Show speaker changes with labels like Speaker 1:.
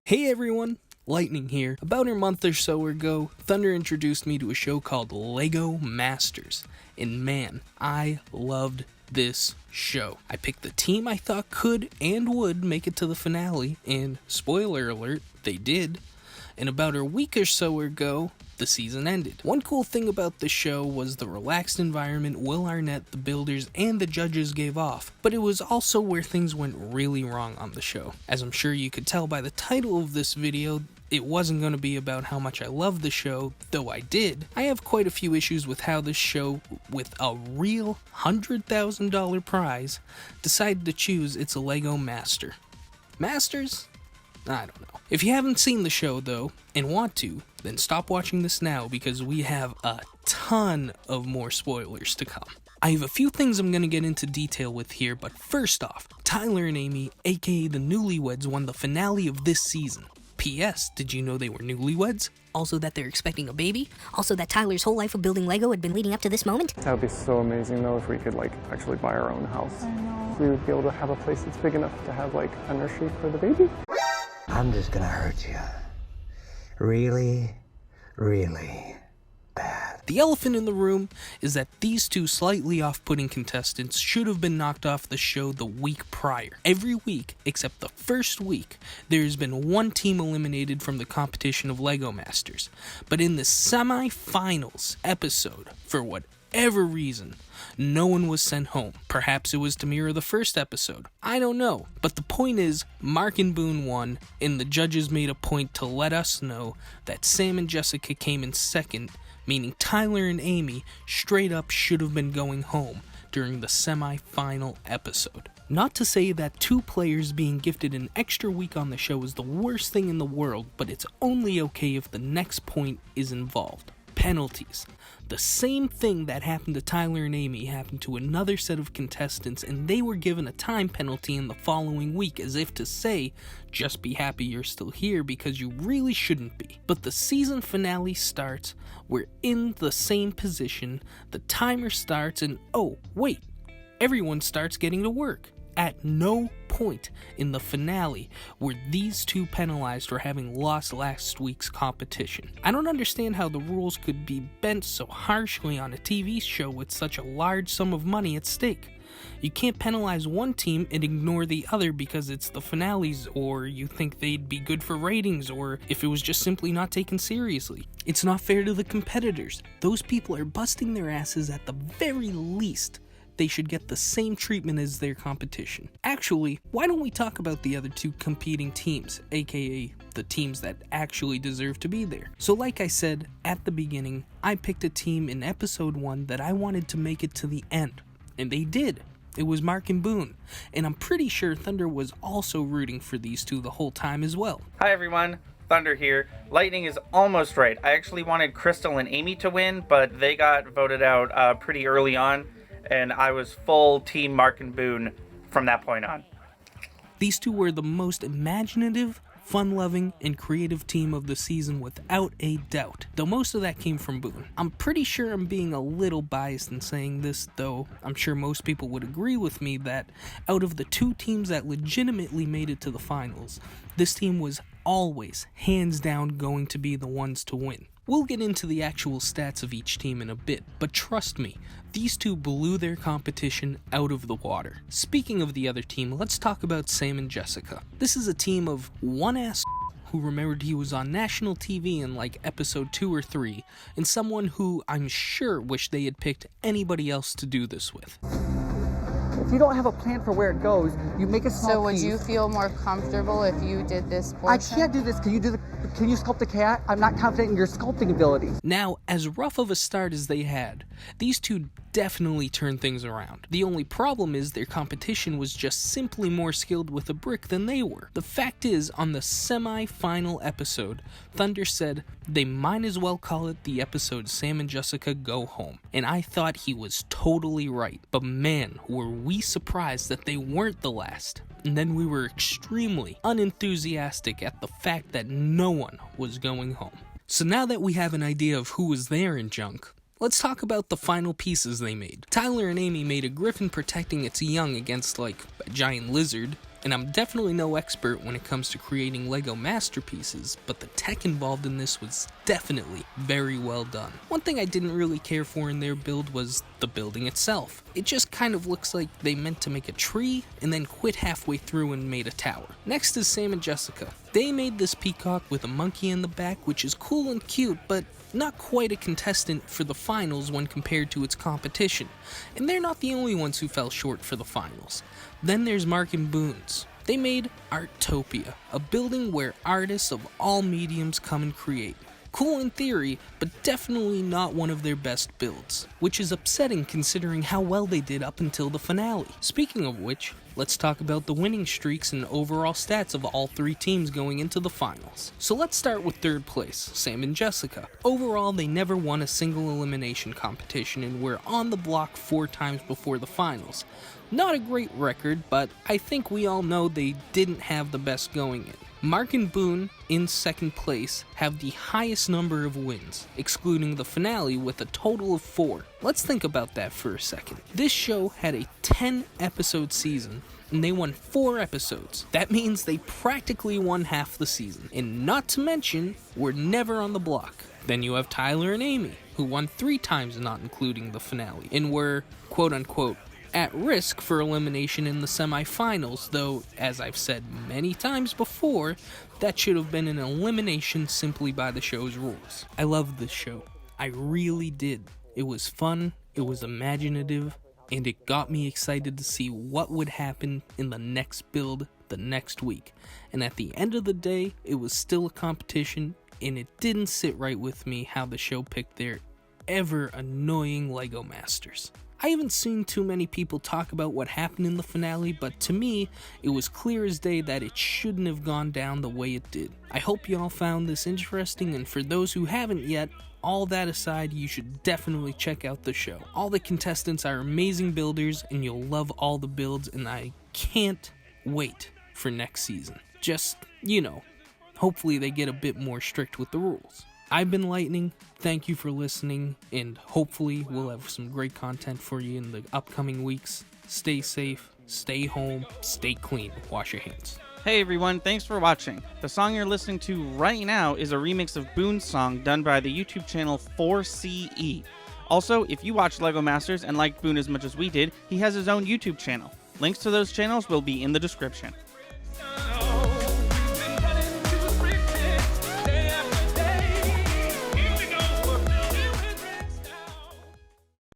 Speaker 1: Hey everyone, Lightning here. About a month or so ago, Thunder introduced me to a show called Lego Masters, and man, I loved this show. I picked the team I thought could and would make it to the finale, and spoiler alert, they did. And about a week or so ago, the season ended. One cool thing about the show was the relaxed environment Will Arnett, the builders, and the judges gave off, but it was also where things went really wrong on the show. As I'm sure you could tell by the title of this video, it wasn't going to be about how much I love the show, though I did. I have quite a few issues with how this show, with a real $100,000 prize, decided to choose its Lego Master. Masters? I don't know. If you haven't seen the show, though, and want to, then stop watching this now because we have a ton of more spoilers to come. I have a few things I'm going to get into detail with here, but first off, Tyler and Amy, aka the Newlyweds, won the finale of this season. P.S. Did you know they were newlyweds?
Speaker 2: Also that they're expecting a baby? Also that Tyler's whole life of building Lego had been leading up to this moment?
Speaker 3: That would be so amazing though if we could actually buy our own house.
Speaker 4: I know.
Speaker 3: We would be able to have a place that's big enough to have a nursery for the baby.
Speaker 5: I'm just gonna hurt you. Really, really bad.
Speaker 1: The elephant in the room is that these two slightly off-putting contestants should have been knocked off the show the week prior. Every week, except the first week, there's been one team eliminated from the competition of Lego Masters. But in the semi-finals episode, for whatever reason, no one was sent home. Perhaps it was to mirror the first episode. I don't know. But the point is, Mark and Boone won, and the judges made a point to let us know that Sam and Jessica came in second, meaning Tyler and Amy straight up should have been going home during the semi-final episode. Not to say that two players being gifted an extra week on the show is the worst thing in the world, but it's only okay if the next point is involved. Penalties. The same thing that happened to Tyler and Amy happened to another set of contestants, and they were given a time penalty in the following week, as if to say, just be happy you're still here because you really shouldn't be. But the season finale starts, we're in the same position, the timer starts, and oh, wait, everyone starts getting to work. At no point in the finale were these two penalized for having lost last week's competition. I don't understand how the rules could be bent so harshly on a TV show with such a large sum of money at stake. You can't penalize one team and ignore the other because it's the finales, or you think they'd be good for ratings, or if it was just simply not taken seriously. It's not fair to the competitors. Those people are busting their asses. At the very least, they should get the same treatment as their competition. Actually, why don't we talk about the other two competing teams, aka the teams that actually deserve to be there? So like I said at the beginning, I picked a team in episode 1 that I wanted to make it to the end, and they did. It was Mark and Boone, and I'm pretty sure Thunder was also rooting for these two the whole time as well.
Speaker 6: Hi everyone, Thunder here. Lightning is almost right. I actually wanted Crystal and Amy to win, but they got voted out pretty early on, and I was full team Mark and Boone from that point on.
Speaker 1: These two were the most imaginative, fun-loving, and creative team of the season without a doubt, though most of that came from Boone. I'm pretty sure I'm being a little biased in saying this, though I'm sure most people would agree with me that out of the two teams that legitimately made it to the finals, this team was always, hands down, going to be the ones to win. We'll get into the actual stats of each team in a bit, but trust me, these two blew their competition out of the water. Speaking of the other team, let's talk about Sam and Jessica. This is a team of one ass who remembered he was on national TV in episode 2 or 3, and someone who I'm sure wished they had picked anybody else to do this with.
Speaker 7: If you don't have a plan for where it goes, you make a small
Speaker 4: So would
Speaker 7: piece.
Speaker 4: you feel more comfortable if you did this portion?
Speaker 7: I can't do this. Can you sculpt a cat? I'm not confident in your sculpting abilities.
Speaker 1: Now, as rough of a start as they had, these two definitely turned things around. The only problem is their competition was just simply more skilled with a brick than they were. The fact is, on the semi-final episode, Thunder said they might as well call it the episode Sam and Jessica Go Home. And I thought he was totally right. But man, were we surprised that they weren't the last. And then we were extremely unenthusiastic at the fact that no one was going home. So now that we have an idea of who was there in Junk, let's talk about the final pieces they made. Tyler and Amy made a griffin protecting its young against, a giant lizard. And I'm definitely no expert when it comes to creating Lego masterpieces, but the tech involved in this was definitely very well done. One thing I didn't really care for in their build was the building itself. It just kind of looks like they meant to make a tree and then quit halfway through and made a tower. Next is Sam and Jessica. They made this peacock with a monkey in the back, which is cool and cute, but not quite a contestant for the finals when compared to its competition. And they're not the only ones who fell short for the finals. Then there's Mark and Boone's. They made Artopia, a building where artists of all mediums come and create. Cool in theory, but definitely not one of their best builds, which is upsetting considering how well they did up until the finale. Speaking of which, let's talk about the winning streaks and overall stats of all three teams going into the finals. So let's start with third place, Sam and Jessica. Overall, they never won a single elimination competition and were on the block 4 times before the finals. Not a great record, but I think we all know they didn't have the best going in. Mark and Boone, in second place, have the highest number of wins, excluding the finale with a total of 4. Let's think about that for a second. This show had a 10-episode season, and they won 4 episodes. That means they practically won half the season, and not to mention, were never on the block. Then you have Tyler and Amy, who won 3 times not including the finale, and were, quote-unquote, at risk for elimination in the semifinals, though, as I've said many times before, that should have been an elimination simply by the show's rules. I loved this show. I really did. It was fun, it was imaginative, and it got me excited to see what would happen in the next build the next week. And at the end of the day, it was still a competition, and it didn't sit right with me how the show picked their ever annoying Lego masters. I haven't seen too many people talk about what happened in the finale, but to me, it was clear as day that it shouldn't have gone down the way it did. I hope you all found this interesting, and for those who haven't yet, all that aside, you should definitely check out the show. All the contestants are amazing builders, and you'll love all the builds, and I can't wait for next season. Just, hopefully they get a bit more strict with the rules. I've been Lightning, thank you for listening, and hopefully we'll have some great content for you in the upcoming weeks. Stay safe, stay home, stay clean, wash your hands.
Speaker 8: Hey everyone, thanks for watching. The song you're listening to right now is a remix of Boone's song done by the YouTube channel 4CE. Also, if you watch LEGO Masters and liked Boone as much as we did, he has his own YouTube channel. Links to those channels will be in the description.